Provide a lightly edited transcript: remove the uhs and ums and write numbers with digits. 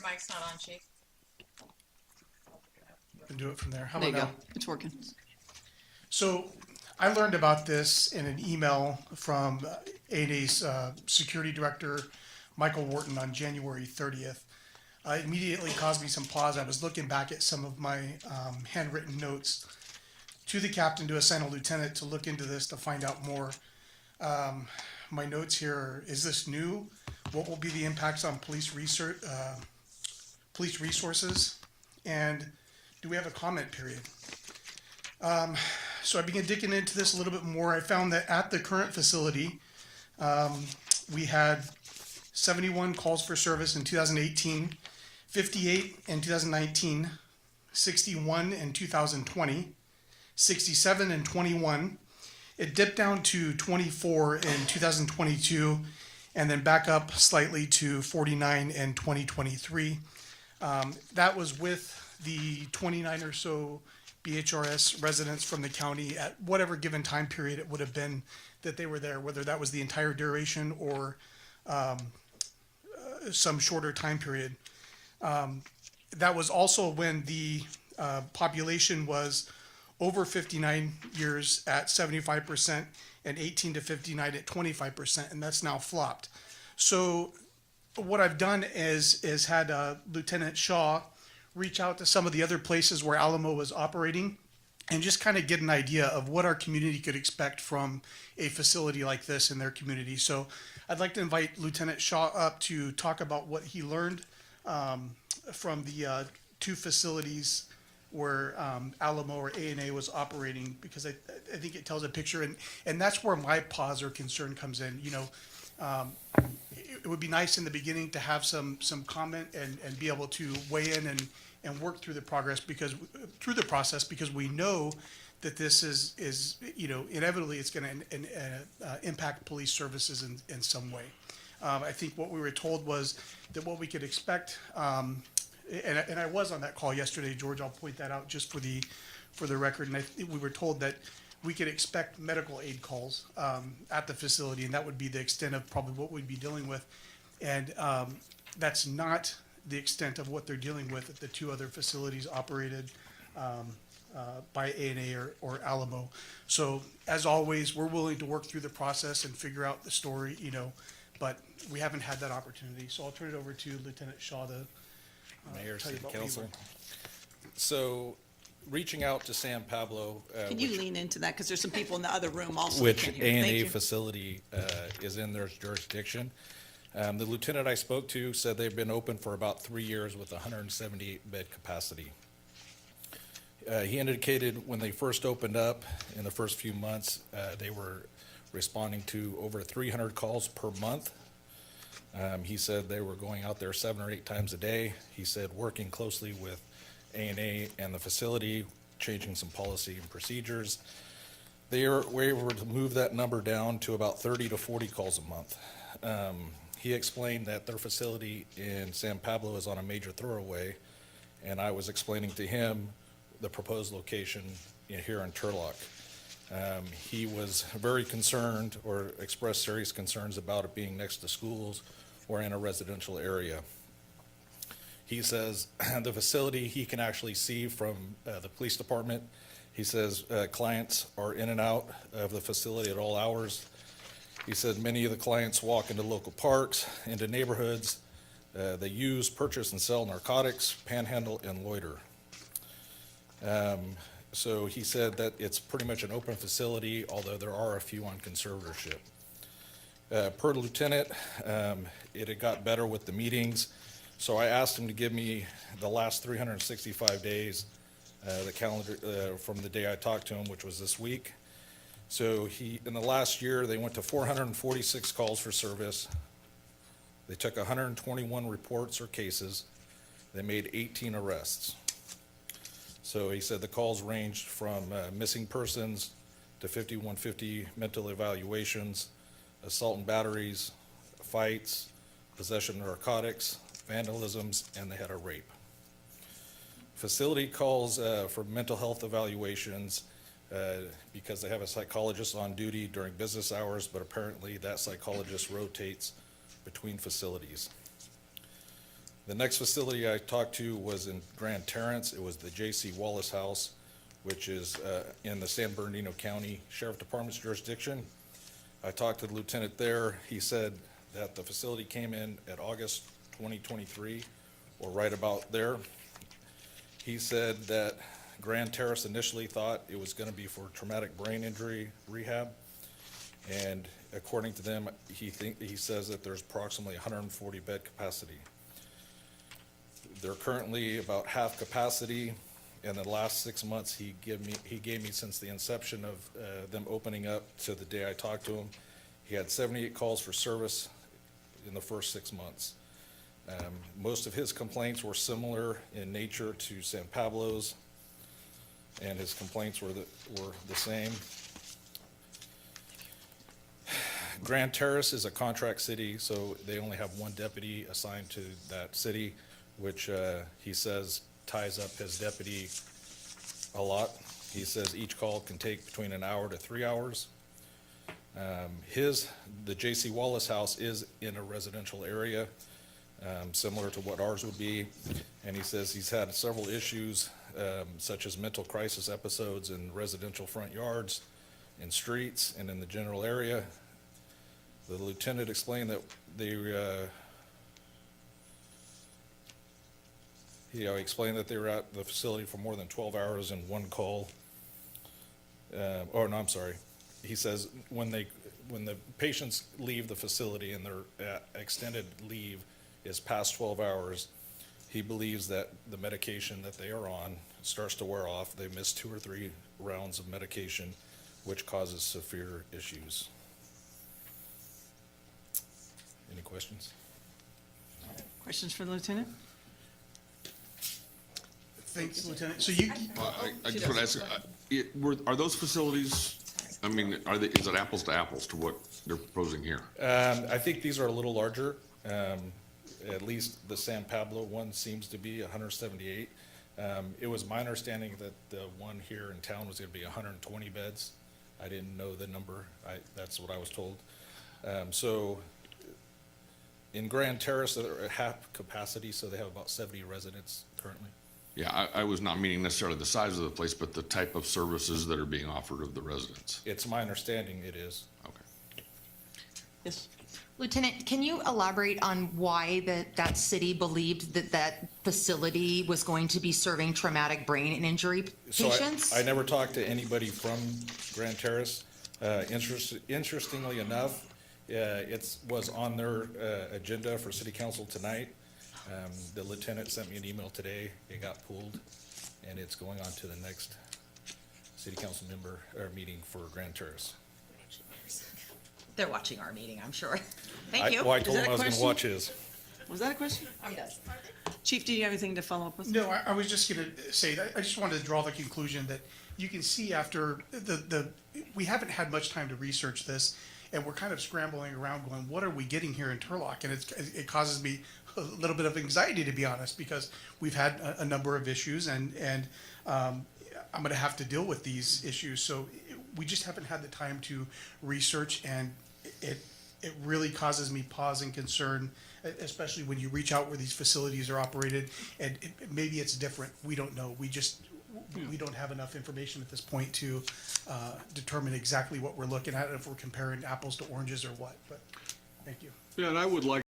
mic's not on, Chief. And do it from there. How There you about go. now? It's working. So I learned about this in an email from ADA's security director, Michael Wharton, on January 30th. It immediately caused me some pause. I was looking back at some of my handwritten notes to the captain to assign a lieutenant to look into this to find out more. My notes here are, is this new? What will be the impacts on police research, police resources? And do we have a comment period? So I began digging into this a little bit more. I found that at the current facility, we had 71 calls for service in 2018, 58 in 2019, 61 in 2020, 67 in 21. It dipped down to 24 in 2022, and then back up slightly to 49 in 2023. That was with the 29 or so BHRS residents from the county at whatever given time period it would have been that they were there, whether that was the entire duration or some shorter time period. That was also when the population was over 59 years at 75% and 18 to 59 at 25%, and that's now flopped. So what I've done is had Lieutenant Shaw reach out to some of the other places where Alamo was operating and just kind of get an idea of what our community could expect from a facility like this in their community. So I'd like to invite Lieutenant Shaw up to talk about what he learned from the two facilities where Alamo or A&A was operating, because I think it tells a picture, and that's where my pause or concern comes in. You know, it would be nice in the beginning to have some comment and be able to weigh in and work through the process, because we know that this is you know, inevitably it's going to impact police services in some way. I think what we were told was that what we could expect, and I was on that call yesterday, George. I'll point that out just for the record. And we were told that we could expect medical aid calls at the facility, and that would be the extent of probably what we'd be dealing with. And that's not the extent of what they're dealing with at the two other facilities operated by A&A or Alamo. So as always, we're willing to work through the process and figure out the story, you know, but we haven't had that opportunity. So I'll turn it over to Lieutenant Shaw to Mayor, tell you City about what he Council. learned. So, reaching out to San Pablo, Can you lean into that? Because there's some people in the other room also. that which can't hear. Thank A&A you. facility is in their jurisdiction. The lieutenant I spoke to said they've been open for about 3 years with 178 bed capacity. He indicated when they first opened up in the first few months, they were responding to over 300 calls per month. He said they were going out there 7 or 8 times a day. He said working closely with A&A and the facility, changing some policy and procedures. They were able to move that number down to about 30 to 40 calls a month. He explained that their facility in San Pablo is on a major thoroughway, and I was explaining to him the proposed location here in Turlock. He was very concerned, or expressed serious concerns about it being next to schools or in a residential area. He says the facility he can actually see from the police department. He says clients are in and out of the facility at all hours. He said many of the clients walk into local parks, into neighborhoods. They use, purchase, and sell narcotics, panhandle, and loiter. So he said that it's pretty much an open facility, although there are a few on conservatorship. Per lieutenant, it had got better with the meetings, so I asked him to give me the last 365 days, the calendar from the day I talked to him, which was this week. So in the last year, they went to 446 calls for service. They took 121 reports or cases. They made 18 arrests. So he said the calls ranged from missing persons to 5150 mental evaluations, assault and batteries, fights, possession of narcotics, vandalisms, and they had a rape. Facility calls for mental health evaluations because they have a psychologist on duty during business hours, but apparently that psychologist rotates between facilities. The next facility I talked to was in Grand Terrence. It was the J.C. Wallace House, which is in the San Bernardino County Sheriff Department's jurisdiction. I talked to the lieutenant there. He said that the facility came in at August 2023, or right about there. He said that Grand Terrace initially thought it was going to be for traumatic brain injury rehab, and according to them, he says that there's approximately 140 bed capacity. They're currently about half capacity. In the last 6 months, he gave me since the inception of them opening up to the day I talked to him, he had 78 calls for service in the first 6 months. Most of his complaints were similar in nature to San Pablo's, and his complaints were the same. Grand Terrace is a contract city, so they only have one deputy assigned to that city, which he says ties up his deputy a lot. He says each call can take between an hour to 3 hours. The J.C. Wallace House is in a residential area, similar to what ours would be, and he says he's had several issues, such as mental crisis episodes in residential front yards, in streets, and in the general area. The lieutenant explained that he explained that they were at the facility for more than 12 hours in one call. I'm sorry. He says when the patients leave the facility and their extended leave is past 12 hours, he believes that the medication that they are on starts to wear off. They miss 2 or 3 rounds of medication, which causes severe issues. Any questions? Questions for the lieutenant? Thanks, Lieutenant. So I just want to ask, are those facilities, I mean, is it apples to apples to what they're proposing here? I think these are a little larger. At least the San Pablo one seems to be 178. It was my understanding that the one here in town was going to be 120 beds. I didn't know the number. That's what I was told. So in Grand Terrace, they're at half capacity, so they have about 70 residents currently. Yeah, I was not meaning necessarily the size of the place, but the type of services that are being offered of the residents. It's my understanding it is. Okay. Yes. Lieutenant, can you elaborate on why that city believed that facility was going to be serving traumatic brain injury So patients? I never talked to anybody from Grand Terrace. Interestingly enough, it was on their agenda for city council tonight. The lieutenant sent me an email today. It got pulled, and it's going on to the next city council member or meeting for Grand Terrace. They're watching our meeting, I'm sure. Thank you. Well, I Is told that him a I was going to question? watch his. Was that a question? Yes. Chief, do you have anything to follow up with? No, I was just gonna say, that I just wanted to draw the conclusion that you can see after we haven't had much time to research this, and we're kind of scrambling around going, what are we getting here in Turlock? And it causes me a little bit of anxiety, to be honest, because we've had a number of issues, and I'm gonna have to deal with these issues, so we just haven't had the time to research, and it really causes me pause and concern, especially when you reach out where these facilities are operated, and maybe it's different, we don't know, we don't have enough information at this point to determine exactly what we're looking at, if we're comparing apples to oranges or what, but, thank you. Yeah, and I would like